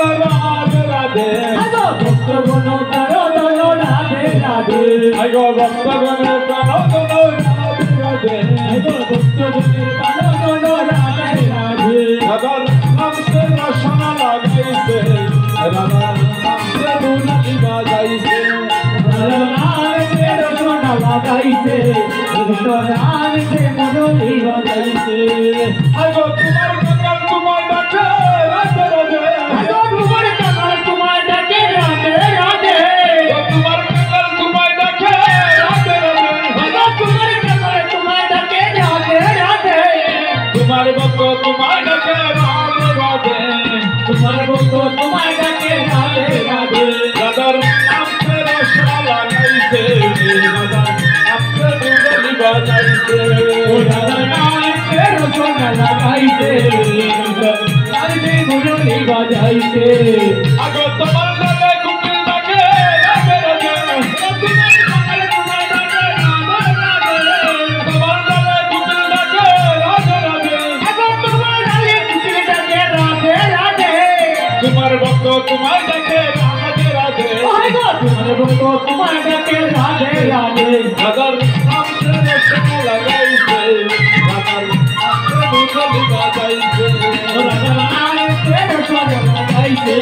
রাধে রাধে ভক্তগণ রাধে রাধে ভক্তগণের প্রাণগণ রাধে রাধে ভক্তগণের প্রাণগণ রাধে রাধে রাধার নাম সে রসনা লাগাইছে রাধার নাম সে মুরলি বাজাইছে রাধার নাম সে রসনা লাগাইছে রাধার নাম সে মুরলি বাজাইছে আগো তোমার কাকাল তোমার ডাকে রাধে রাধে আগো তোমার কাকাল তোমার ডাকে রাধে রাধে তোমার কাকাল তোমার ডাকে রাধে রাধে আগো তোমার কাকাল তোমার ডাকে রাধে রাধে তোমার ভক্ত তোমার ডাকে রাধে রাধে তোমার ভক্ত তোমার ডাকে রাধে রাধে রাধার নাম সে রসনা লাগাইছে রাধার নাম সে মুরলি বাজাইছে রাধার নাম সে রসনা লাগাইছে মুরলি বাজাইছে আগো তোমার নামে কুকিল ডাকে রাধে রাধে তোমার নামে কুকিল ডাকে রাধে রাধে আগো তোমার নামে কুকিল ডাকে রাধে রাধে তোমার ভক্ত তোমার ডাকে রাধে রাধে আগো তোমার ভক্ত তোমার ডাকে রাধে রাধে রাধার নাম সে রসনা লাগাইছে রাধার নাম সে মুরলি বাজাইছে রাধার নাম সে রসনা লাগাইছে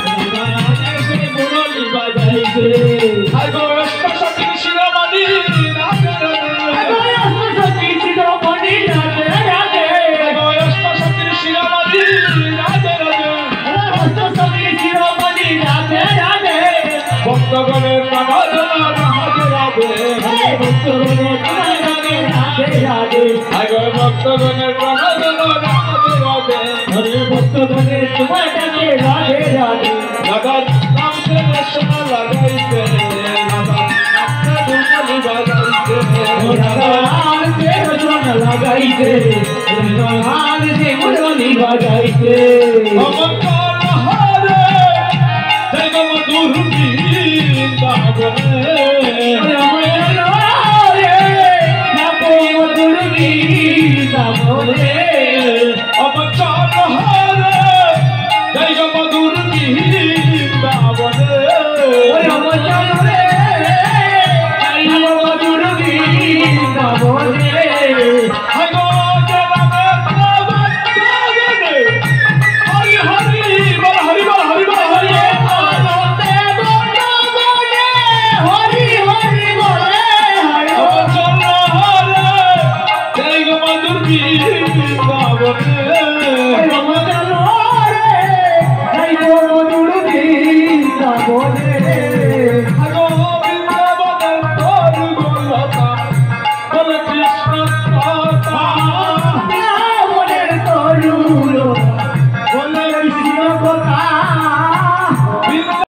রাধার নাম সে মুরলি বাজাইছে আগো অষ্টশতী শিরোমণি রাধে রাধে আগো অষ্টশতী শিরোমণি রাধে রাধে আগো অষ্টশতী শিরোমণি রাধে রাধে অষ্টশতী শিরোমণি রাধে রাধে ভক্তগণের প্রাণগণ রাধে রাধে ভক্তগণের প্রাণগণ রাধে রাধে আগো ভক্তগণের প্রাণগণ রাধে রাধে হরে ভক্তগণের তোমার ডাকে রাধে রাধে রাধার নাম সে রসনা লাগাইছে রাধার নাম সে মুরলি বাজাইছে রাধার নাম সে রসনা লাগাইছে রাধার নাম সে মুরলি বাজাইছে অমঙ্গল হরে জয় মধুর বৃন্দাবনে অমঙ্গল হরে জয় মধুর বৃন্দাবনে অমঙ্গল হরে জয় মধুর বৃন্দাবনে অমঙ্গল রে জয় মধুর বৃন্দাবনে আগো জনাবে প্রভুরে হরি হরি বল হরি বল হরি বল হরি বলতে বলতে হরি হরি বলে হরি অমঙ্গল হরে জয় মধুর বৃন্দাবনে অমঙ্গল হরে জয় মধুর বৃন্দাবনে আগো বৃন্দাবনের তোর গোলতা বল কৃষ্ণ কথা বৃন্দাবনের তোর গোলতা বল কৃষ্ণ কথা